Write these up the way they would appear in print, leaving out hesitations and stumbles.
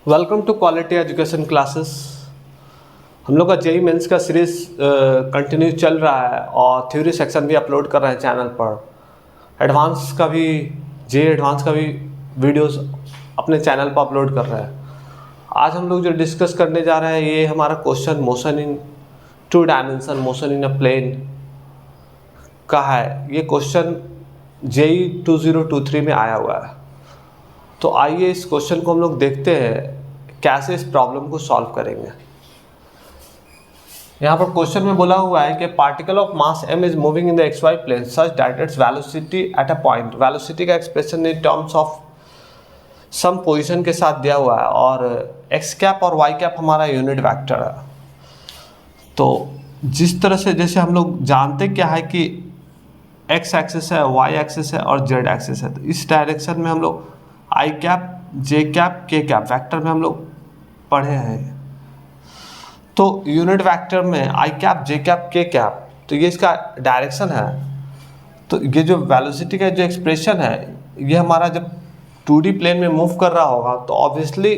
Welcome to quality education classes. हम लोग का जेई मेंस का सीरीज़ कंटिन्यू चल रहा है और थ्योरी सेक्शन भी अपलोड कर रहे हैं चैनल पर। एडवांस का भी जेई एडवांस का भी वीडियोस अपने चैनल पर अपलोड कर रहे हैं। आज हम लोग जो डिस्कस करने जा रहे हैं ये हमारा question motion in 2 dimension, motion in a plane का है। ये क्वेश्चन जेई 2023 में आया हुआ है। तो आइए इस क्वेश्चन को हम लोग देखते हैं कैसे इस प्रॉब्लम को सॉल्व करेंगे। यहाँ पर क्वेश्चन में बोला हुआ है कि particle of mass m is moving in the xy plane such that it's velocity at a point. Velocity का expression in terms of some position के साथ दिया हुआ है और x कैप और y कैप हमारा यूनिट वेक्टर है। तो जिस तरह से जैसे हम लोग जानते क्या है कि x एक्सिस है, y एक्सिस है और z एक्सिस है, तो इस डायरेक्शन में हम लोग आई कैप, जे कैप, के कैप वेक्टर में हम लोग पढ़े हैं। तो यूनिट वेक्टर में आई कैप, जे कैप, के कैप, तो ये इसका डायरेक्शन है। तो ये जो वेलोसिटी का जो एक्सप्रेशन है ये हमारा जब 2D प्लेन में मूव कर रहा होगा तो ऑब्वियसली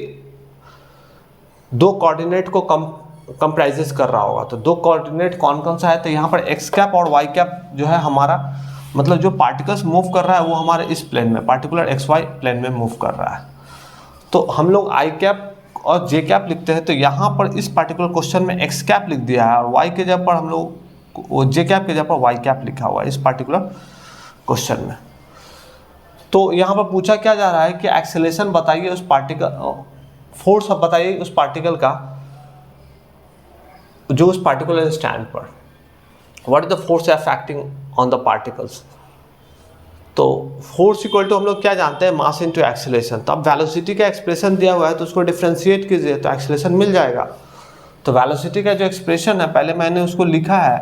दो कोऑर्डिनेट को कंप्राइजेस कर रहा होगा। तो दो कोऑर्डिनेट कौन कौन सा है, तो यहाँ पर एक्स कैप और वाई कैप जो है हमारा मतलब जो पार्टिकल्स मूव कर रहा है वो हमारे इस प्लेन में पार्टिकुलर एक्स वाई प्लेन में मूव कर रहा है। तो हम लोग आई कैप और जे कैप लिखते हैं, तो यहाँ पर इस पार्टिकुलर क्वेश्चन में एक्स कैप लिख दिया है और वाई के जगह पर हम लोग जे कैप के जगह पर वाई कैप लिखा हुआ है इस पार्टिकुलर क्वेश्चन में। तो यहाँ पर पूछा क्या जा रहा है कि एक्सेलरेशन बताइए उस पार्टिकल, फोर्स बताइए उस पार्टिकल का जो उस पार्टिकुलर स्टैंड पर, what is the force acting on the particles. तो फोर्स इक्वल टू हम लोग क्या जानते हैं, मास इनटू एक्सेलरेशन। तो अब वेलोसिटी का एक्सप्रेशन दिया हुआ है तो उसको डिफरेंशिएट कीजिए तो एक्सेलरेशन मिल जाएगा। तो वेलोसिटी का जो एक्सप्रेशन है पहले मैंने उसको लिखा है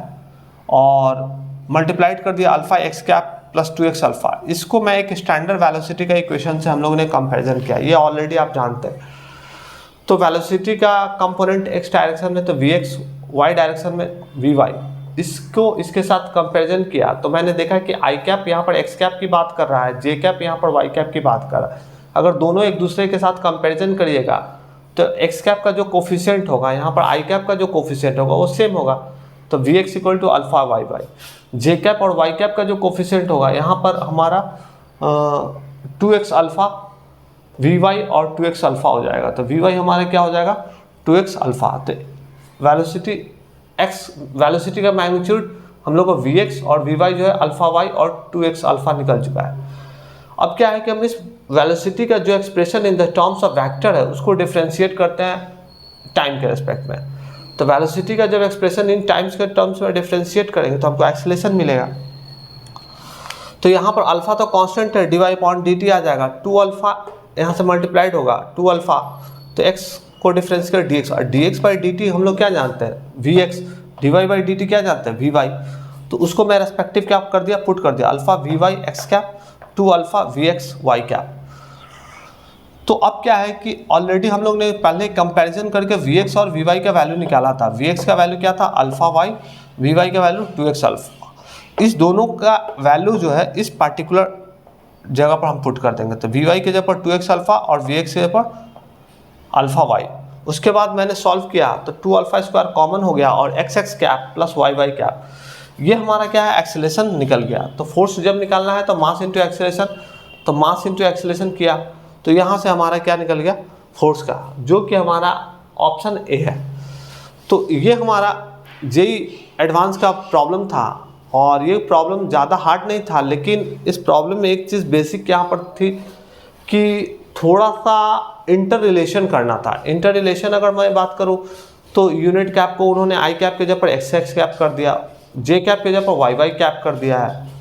और मल्टीप्लाइड कर दिया alpha x cap plus 2x alpha. इसको मैं एक स्टैंडर्ड वेलोसिटी का इक्वेशन से हम लोगों ने कंपेरिजन किया, ये ऑलरेडी आप जानते हैं। तो वेलोसिटी का कंपोनेंट एक्स डायरेक्शन में तो vx, y डायरेक्शन में vy, इसको इसके साथ कंपैरिजन किया तो मैंने देखा कि आई कैप यहाँ पर एक्स कैप की बात कर रहा है, जे कैप यहाँ पर वाई कैप की बात कर रहा है। अगर दोनों एक दूसरे के साथ कंपैरिजन करिएगा तो एक्स कैप का जो कोफिशिएंट होगा यहाँ पर आई कैप का जो कोफिशिएंट होगा वो सेम होगा। तो v x equal to alpha y y. J cap और वाई कैप का जो कोफिशिएंट होगा यहाँ पर हमारा 2x अल्फा वी वाई और 2x अल्फा हो जाएगा। तो वी वाई हमारा क्या हो जाएगा 2x अल्फा। तो वेलोसिटी का मैग्नीट्यूड हम लोग को vx और vy जो है अल्फा y और 2x अल्फा निकल चुका है। अब क्या है कि हम इस वेलोसिटी का जो expression in the terms of vector है उसको डिफरेंशिएट करते हैं टाइम के रेस्पेक्ट में। तो वेलोसिटी का जब एक्सप्रेशन इन टाइम्स के टर्म्स में डिफरेंशिएट करेंगे तो हमको एक्सेलरेशन मिलेगा। तो यहाँ पर अल्फा तो कांस्टेंट है, dy अपॉन dt आ जाएगा, 2 अल्फा यहाँ से मल्टीप्लाइड होगा 2 अल्फा, तो x को डिफरेंस कर dx और dx बाई dt हम लोग क्या जानते हैं vx, dy बाई dt क्या जानते हैं vy। तो उसको मैं रेस्पेक्टिव क्या कर दिया, पुट कर दिया alpha vy x cap 2 alpha vx y cap. तो अब क्या है कि ऑलरेडी हम लोग ने पहले कंपैरिजन करके vx और vy का वैल्यू निकाला था। vx का वैल्यू क्या था अल्फा y, vy का वैल्यू 2x अल्फा। इस दोनों का वैल्यू जो है इस पार्टिकुलर जगह पर हम पुट कर देंगे। तो vy के जगह पर 2x अल्फा और vx के जगह पर अल्फा y। उसके बाद मैंने सॉल्व किया तो 2 अल्फा स्क्वायर कॉमन हो गया और x x cap plus y y cap, ये हमारा क्या है एक्सेलरेशन निकल गया। तो फोर्स जब निकालना है तो मास इंटू एक्सेलरेशन, तो मास इंटू एक्सेलरेशन किया तो यहाँ से हमारा क्या निकल गया फोर्स का, जो कि हमारा ऑप्शन ए है। तो ये हमारा जेई एडवांस का प्रॉब्लम था और ये प्रॉब्लम ज़्यादा हार्ड नहीं था, लेकिन इस प्रॉब्लम में एक चीज़ बेसिक यहाँ पर थी कि थोड़ा सा इंटर रिलेशन करना था। इंटर रिलेशन अगर मैं बात करूं तो यूनिट कैप को उन्होंने आई कैप के जगह पर एक्स एक्स कैप कर दिया, जे कैप के जगह पर वाई वाई कैप कर दिया है।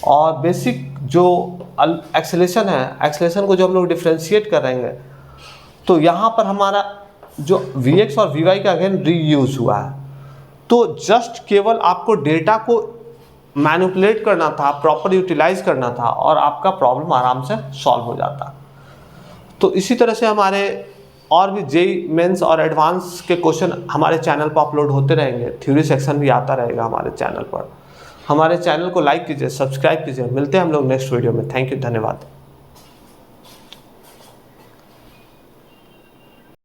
और बेसिक जो एक्सेलरेशन है, एक्सेलरेशन को जो हम लोग डिफ्रेंशिएट करेंगे तो यहाँ पर हमारा जो वी एक्स और वी वाई का अगेन रीयूज हुआ है। तो जस्ट केवल आपको डेटा को मैनिपुलेट करना था, प्रॉपर यूटिलाइज करना था और आपका प्रॉब्लम आराम से सॉल्व हो जाता। तो इसी तरह से हमारे और भी जेई मेंस और एडवांस के क्वेश्चन हमारे चैनल पर अपलोड होते रहेंगे, थ्योरी सेक्शन भी आता रहेगा हमारे चैनल पर। हमारे चैनल को लाइक कीजिए, सब्सक्राइब कीजिए। मिलते हैं हम लोग नेक्स्ट वीडियो में। थैंक यू, धन्यवाद।